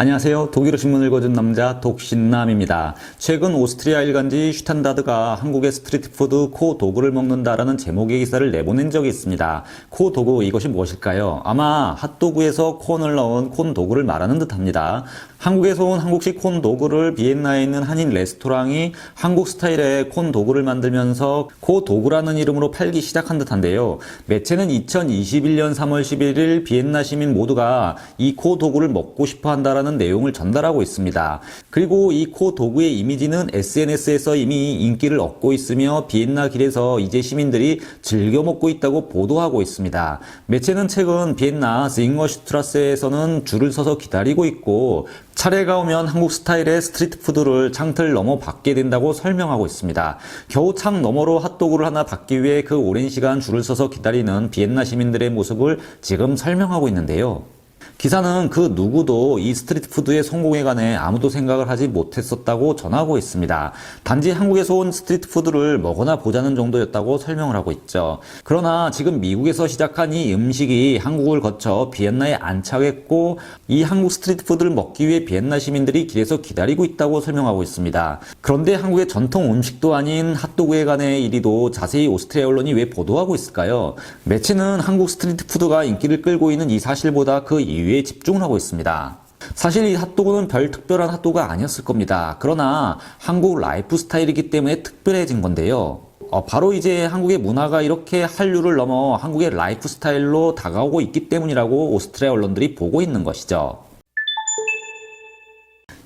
안녕하세요. 독일어 신문 읽어준 남자 독신남입니다. 최근 오스트리아 일간지 슈탄다드가 한국의 스트리트푸드 코 도그를 먹는다라는 제목의 기사를 내보낸 적이 있습니다. 코 도그, 이것이 무엇일까요? 아마 핫도그에서 콘을 넣은 콘 도그를 말하는 듯합니다. 한국에서 온 한국식 콘 도그를 비엔나에 있는 한인 레스토랑이 한국 스타일의 콘 도그를 만들면서 코 도그라는 이름으로 팔기 시작한 듯한데요. 매체는 2021년 3월 11일 비엔나 시민 모두가 이 코 도그를 먹고 싶어 한다라는 내용을 전달하고 있습니다. 그리고 이 코 도그의 이미지는 SNS에서 이미 인기를 얻고 있으며 비엔나 길에서 이제 시민들이 즐겨 먹고 있다고 보도하고 있습니다. 매체는 최근 비엔나 징어슈트라스에서는 줄을 서서 기다리고 있고 차례가 오면 한국 스타일의 스트리트 푸드를 창틀 넘어 받게 된다고 설명하고 있습니다. 겨우 창 너머로 핫도그를 하나 받기 위해 그 오랜 시간 줄을 서서 기다리는 비엔나 시민들의 모습을 지금 설명하고 있는데요. 기사는 그 누구도 이 스트리트 푸드의 성공에 관해 아무도 생각을 하지 못했었다고 전하고 있습니다. 단지 한국에서 온 스트리트 푸드를 먹어나 보자는 정도였다고 설명을 하고 있죠. 그러나 지금 미국에서 시작한 이 음식이 한국을 거쳐 비엔나에 안착했고 이 한국 스트리트 푸드를 먹기 위해 비엔나 시민들이 길에서 기다리고 있다고 설명하고 있습니다. 그런데 한국의 전통 음식도 아닌 핫도그에 관해 이리도 자세히 오스트리아 언론이 왜 보도하고 있을까요? 매체는 한국 스트리트 푸드가 인기를 끌고 있는 이 사실보다 그 이유에 집중을 하고 있습니다. 사실 이 핫도그는 별 특별한 핫도그가 아니었을 겁니다. 그러나 한국 라이프 스타일이기 때문에 특별해진 건데요. 바로 이제 한국의 문화가 이렇게 한류를 넘어 한국의 라이프 스타일로 다가오고 있기 때문이라고 오스트리아 언론들이 보고 있는 것이죠.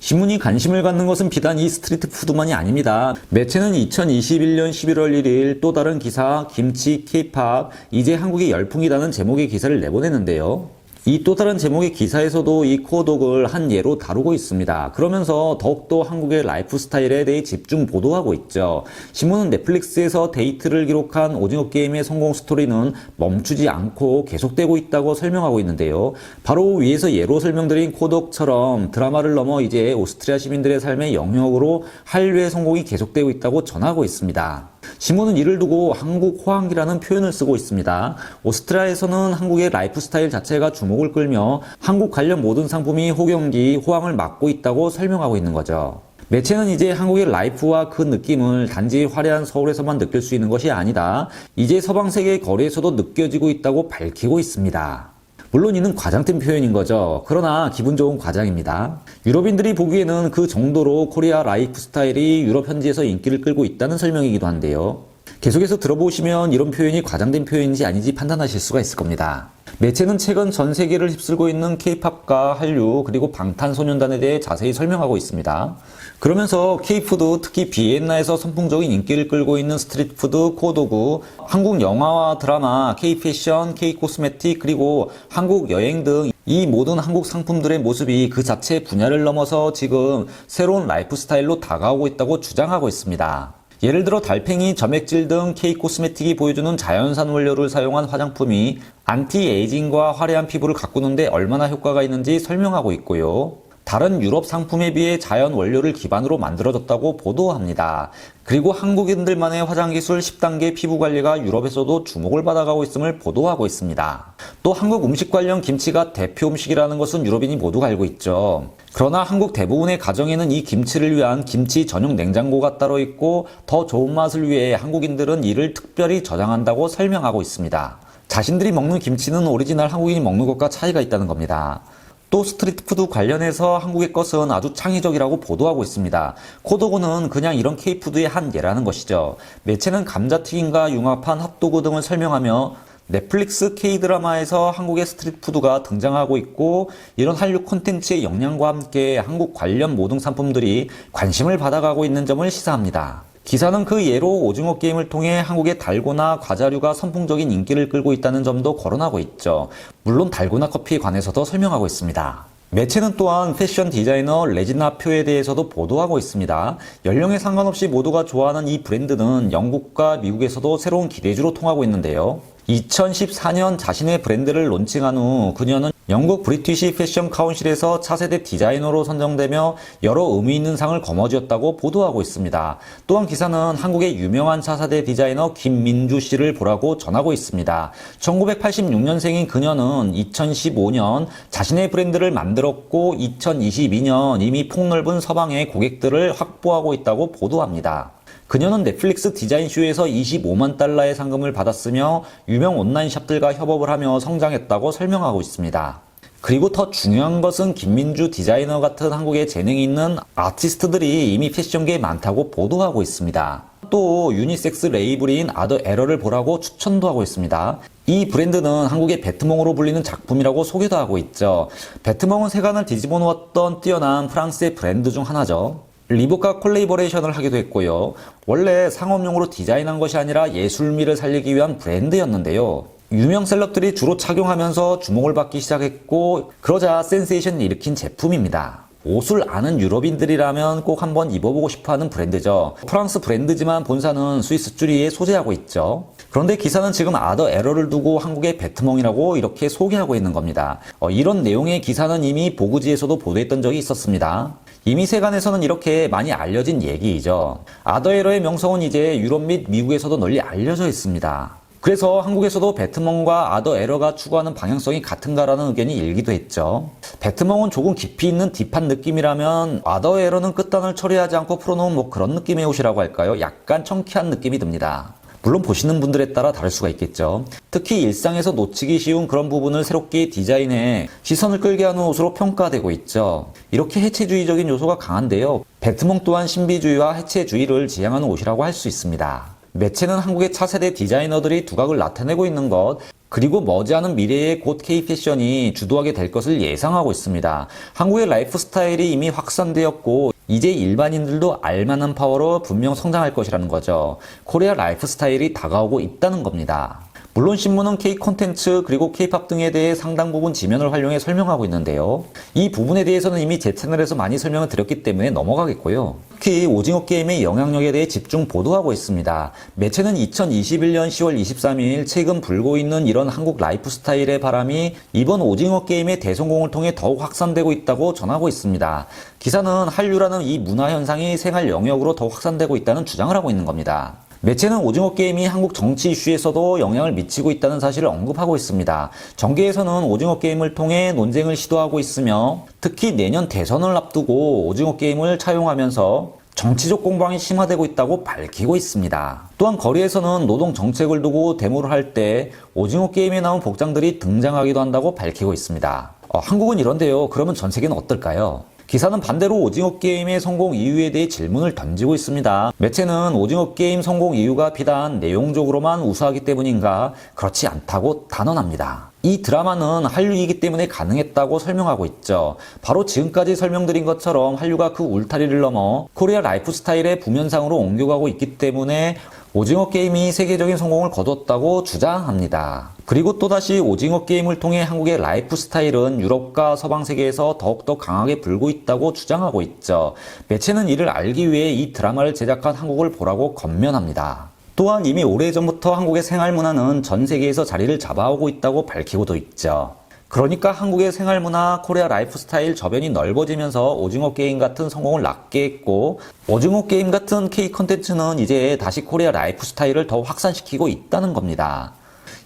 신문이 관심을 갖는 것은 비단 이 스트리트 푸드만이 아닙니다. 매체는 2021년 11월 1일 또 다른 기사 김치 K-팝 이제 한국의 열풍이라는 제목의 기사를 내보냈는데요. 이 또 다른 제목의 기사에서도 이 코어독을 한 예로 다루고 있습니다. 그러면서 더욱더 한국의 라이프 스타일에 대해 집중 보도하고 있죠. 신문은 넷플릭스에서 데이트를 기록한 오징어 게임의 성공 스토리는 멈추지 않고 계속되고 있다고 설명하고 있는데요. 바로 위에서 예로 설명드린 코독처럼 드라마를 넘어 이제 오스트리아 시민들의 삶의 영역으로 한류의 성공이 계속되고 있다고 전하고 있습니다. 신문은 이를 두고 한국 호황기라는 표현을 쓰고 있습니다. 오스트리아에서는 한국의 라이프 스타일 자체가 주목을 끌며 한국 관련 모든 상품이 호경기, 호황을 맞고 있다고 설명하고 있는 거죠. 매체는 이제 한국의 라이프와 그 느낌을 단지 화려한 서울에서만 느낄 수 있는 것이 아니다. 이제 서방 세계의 거리에서도 느껴지고 있다고 밝히고 있습니다. 물론 이는 과장된 표현인 거죠. 그러나 기분 좋은 과장입니다. 유럽인들이 보기에는 그 정도로 코리아 라이프 스타일이 유럽 현지에서 인기를 끌고 있다는 설명이기도 한데요. 계속해서 들어보시면 이런 표현이 과장된 표현인지 아닌지 판단하실 수가 있을 겁니다. 매체는 최근 전 세계를 휩쓸고 있는 K-팝과 한류 그리고 방탄소년단에 대해 자세히 설명하고 있습니다. 그러면서 K-푸드, 특히 비엔나에서 선풍적인 인기를 끌고 있는 스트리트푸드 코도구, 한국 영화와 드라마, K-패션, K-코스메틱 그리고 한국 여행 등 이 모든 한국 상품들의 모습이 그 자체 분야를 넘어서 지금 새로운 라이프 스타일로 다가오고 있다고 주장하고 있습니다. 예를 들어 달팽이, 점액질 등 K-코스메틱이 보여주는 자연산 원료를 사용한 화장품이 안티에이징과 화려한 피부를 가꾸는데 얼마나 효과가 있는지 설명하고 있고요. 다른 유럽 상품에 비해 자연 원료를 기반으로 만들어졌다고 보도합니다. 그리고 한국인들만의 화장기술 10단계 피부관리가 유럽에서도 주목을 받아가고 있음을 보도하고 있습니다. 또 한국 음식 관련 김치가 대표 음식이라는 것은 유럽인이 모두가 알고 있죠. 그러나 한국 대부분의 가정에는 이 김치를 위한 김치 전용 냉장고가 따로 있고 더 좋은 맛을 위해 한국인들은 이를 특별히 저장한다고 설명하고 있습니다. 자신들이 먹는 김치는 오리지널 한국인이 먹는 것과 차이가 있다는 겁니다. 또 스트리트푸드 관련해서 한국의 것은 아주 창의적이라고 보도하고 있습니다. 코도구는 그냥 이런 K푸드의 한 예라는 것이죠. 매체는 감자튀김과 융합한 핫도그 등을 설명하며 넷플릭스 K드라마에서 한국의 스트리트푸드가 등장하고 있고 이런 한류 콘텐츠의 영향과 함께 한국 관련 모든 상품들이 관심을 받아가고 있는 점을 시사합니다. 기사는 그 예로 오징어 게임을 통해 한국의 달고나 과자류가 선풍적인 인기를 끌고 있다는 점도 거론하고 있죠. 물론 달고나 커피에 관해서도 설명하고 있습니다. 매체는 또한 패션 디자이너 레지나 표에 대해서도 보도하고 있습니다. 연령에 상관없이 모두가 좋아하는 이 브랜드는 영국과 미국에서도 새로운 기대주로 통하고 있는데요. 2014년 자신의 브랜드를 론칭한 후 그녀는 영국 브리티시 패션 카운실에서 차세대 디자이너로 선정되며 여러 의미 있는 상을 거머쥐었다고 보도하고 있습니다. 또한 기사는 한국의 유명한 차세대 디자이너 김민주 씨를 보라고 전하고 있습니다. 1986년생인 그녀는 2015년 자신의 브랜드를 만들었고 2022년 이미 폭넓은 서방의 고객들을 확보하고 있다고 보도합니다. 그녀는 넷플릭스 디자인쇼에서 25만 달러의 상금을 받았으며 유명 온라인 샵들과 협업을 하며 성장했다고 설명하고 있습니다. 그리고 더 중요한 것은 김민주 디자이너 같은 한국에 재능이 있는 아티스트들이 이미 패션계에 많다고 보도하고 있습니다. 또 유니섹스 레이블인 아더 에러를 보라고 추천도 하고 있습니다. 이 브랜드는 한국의 배트몽으로 불리는 작품이라고 소개도 하고 있죠. 배트몽은 세간을 뒤집어 놓았던 뛰어난 프랑스의 브랜드 중 하나죠. 리복과 콜레이버레이션을 하기도 했고요. 원래 상업용으로 디자인한 것이 아니라 예술미를 살리기 위한 브랜드였는데요. 유명 셀럽들이 주로 착용하면서 주목을 받기 시작했고 그러자 센세이션을 일으킨 제품입니다. 옷을 아는 유럽인들이라면 꼭 한번 입어보고 싶어하는 브랜드죠. 프랑스 브랜드지만 본사는 스위스 쭈리히에 소재하고 있죠. 그런데 기사는 지금 아더 에러를 두고 한국의 배트몽이라고 이렇게 소개하고 있는 겁니다. 이런 내용의 기사는 이미 보그지에서도 보도했던 적이 있었습니다. 이미 세간에서는 이렇게 많이 알려진 얘기이죠. 아더 에러의 명성은 이제 유럽 및 미국에서도 널리 알려져 있습니다. 그래서 한국에서도 배트몽과 아더 에러가 추구하는 방향성이 같은가라는 의견이 일기도 했죠. 배트몽은 조금 깊이 있는 딥한 느낌이라면 아더 에러는 끝단을 처리하지 않고 풀어놓은 뭐 그런 느낌의 옷이라고 할까요? 약간 청키한 느낌이 듭니다. 물론 보시는 분들에 따라 다를 수가 있겠죠. 특히 일상에서 놓치기 쉬운 그런 부분을 새롭게 디자인해 시선을 끌게 하는 옷으로 평가되고 있죠. 이렇게 해체주의적인 요소가 강한데요. 배트몽 또한 신비주의와 해체주의를 지향하는 옷이라고 할 수 있습니다. 매체는 한국의 차세대 디자이너들이 두각을 나타내고 있는 것, 그리고 머지않은 미래에 곧 K-패션이 주도하게 될 것을 예상하고 있습니다. 한국의 라이프 스타일이 이미 확산되었고 이제 일반인들도 알만한 파워로 분명 성장할 것이라는 거죠. 코리아 라이프 스타일이 다가오고 있다는 겁니다. 물론 신문은 K 콘텐츠 그리고 K-팝 등에 대해 상당 부분 지면을 활용해 설명하고 있는데요. 이 부분에 대해서는 이미 제 채널에서 많이 설명을 드렸기 때문에 넘어가겠고요. 특히 오징어 게임의 영향력에 대해 집중 보도하고 있습니다. 매체는 2021년 10월 23일 최근 불고 있는 이런 한국 라이프 스타일의 바람이 이번 오징어 게임의 대성공을 통해 더욱 확산되고 있다고 전하고 있습니다. 기사는 한류라는 이 문화 현상이 생활 영역으로 더 확산되고 있다는 주장을 하고 있는 겁니다. 매체는 오징어 게임이 한국 정치 이슈에서도 영향을 미치고 있다는 사실을 언급하고 있습니다. 정계에서는 오징어 게임을 통해 논쟁을 시도하고 있으며 특히 내년 대선을 앞두고 오징어 게임을 차용하면서 정치적 공방이 심화되고 있다고 밝히고 있습니다. 또한 거리에서는 노동 정책을 두고 데모를 할 때 오징어 게임에 나온 복장들이 등장하기도 한다고 밝히고 있습니다. 한국은 이런데요. 그러면 전 세계는 어떨까요? 기사는 반대로 오징어 게임의 성공 이유에 대해 질문을 던지고 있습니다. 매체는 오징어 게임 성공 이유가 비단 내용적으로만 우수하기 때문인가? 그렇지 않다고 단언합니다. 이 드라마는 한류이기 때문에 가능했다고 설명하고 있죠. 바로 지금까지 설명드린 것처럼 한류가 그 울타리를 넘어 코리아 라이프 스타일의 부면상으로 옮겨가고 있기 때문에 오징어 게임이 세계적인 성공을 거뒀다고 주장합니다. 그리고 또다시 오징어 게임을 통해 한국의 라이프 스타일은 유럽과 서방 세계에서 더욱더 강하게 불고 있다고 주장하고 있죠. 매체는 이를 알기 위해 이 드라마를 제작한 한국을 보라고 권면합니다. 또한 이미 오래전부터 한국의 생활문화는 전 세계에서 자리를 잡아오고 있다고 밝히고도 있죠. 그러니까 한국의 생활문화, 코리아 라이프 스타일 저변이 넓어지면서 오징어 게임 같은 성공을 낳게 했고 오징어 게임 같은 K 콘텐츠는 이제 다시 코리아 라이프 스타일을 더 확산시키고 있다는 겁니다.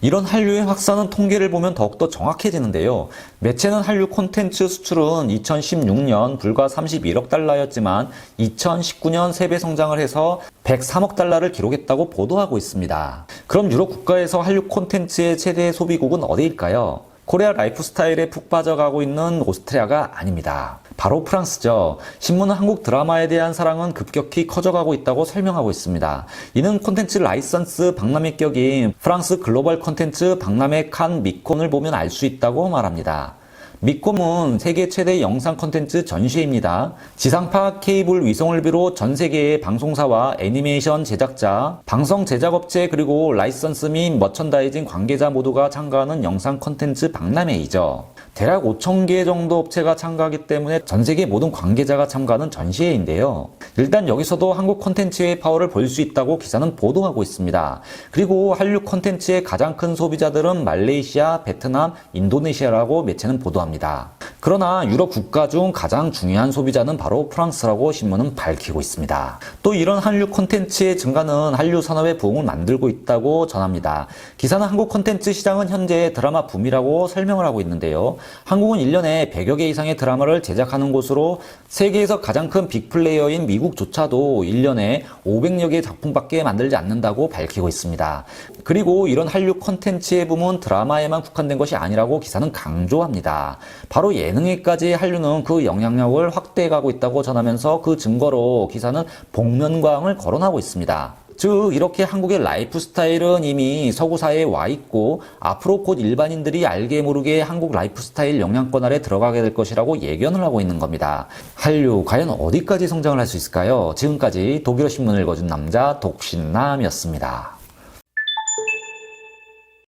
이런 한류의 확산은 통계를 보면 더욱더 정확해지는데요. 매체는 한류 콘텐츠 수출은 2016년 불과 31억 달러였지만 2019년 3배 성장을 해서 103억 달러를 기록했다고 보도하고 있습니다. 그럼 유럽 국가에서 한류 콘텐츠의 최대 소비국은 어디일까요? 코리아 라이프 스타일에 푹 빠져가고 있는 오스트리아가 아닙니다. 바로 프랑스죠. 신문은 한국 드라마에 대한 사랑은 급격히 커져가고 있다고 설명하고 있습니다. 이는 콘텐츠 라이선스 박람회 격인 프랑스 글로벌 콘텐츠 박람회 칸 미콘을 보면 알 수 있다고 말합니다. 미콤은 세계 최대 영상 콘텐츠 전시회입니다. 지상파, 케이블, 위성을 비롯 전 세계의 방송사와 애니메이션 제작자, 방송 제작업체 그리고 라이선스 및 머천다이징 관계자 모두가 참가하는 영상 콘텐츠 박람회이죠. 대략 5,000개 정도 업체가 참가하기 때문에 전 세계 모든 관계자가 참가하는 전시회인데요. 일단 여기서도 한국 콘텐츠의 파워를 볼 수 있다고 기사는 보도하고 있습니다. 그리고 한류 콘텐츠의 가장 큰 소비자들은 말레이시아, 베트남, 인도네시아라고 매체는 보도합니다. 그러나 유럽 국가 중 가장 중요한 소비자는 바로 프랑스라고 신문은 밝히고 있습니다. 또 이런 한류 콘텐츠의 증가는 한류 산업의 부흥을 만들고 있다고 전합니다. 기사는 한국 콘텐츠 시장은 현재 드라마 붐이라고 설명을 하고 있는데요. 한국은 1년에 100여 개 이상의 드라마를 제작하는 곳으로 세계에서 가장 큰 빅플레이어인 미국조차도 1년에 500여 개의 작품밖에 만들지 않는다고 밝히고 있습니다. 그리고 이런 한류 콘텐츠의 붐은 드라마에만 국한된 것이 아니라고 기사는 강조합니다. 바로 예능에까지 한류는 그 영향력을 확대해가고 있다고 전하면서 그 증거로 기사는 복면가왕을 거론하고 있습니다. 즉 이렇게 한국의 라이프 스타일은 이미 서구 사회에 와 있고 앞으로 곧 일반인들이 알게 모르게 한국 라이프 스타일 영향권 아래 들어가게 될 것이라고 예견을 하고 있는 겁니다. 한류 과연 어디까지 성장을 할 수 있을까요? 지금까지 독일어 신문을 읽어준 남자 독신남이었습니다.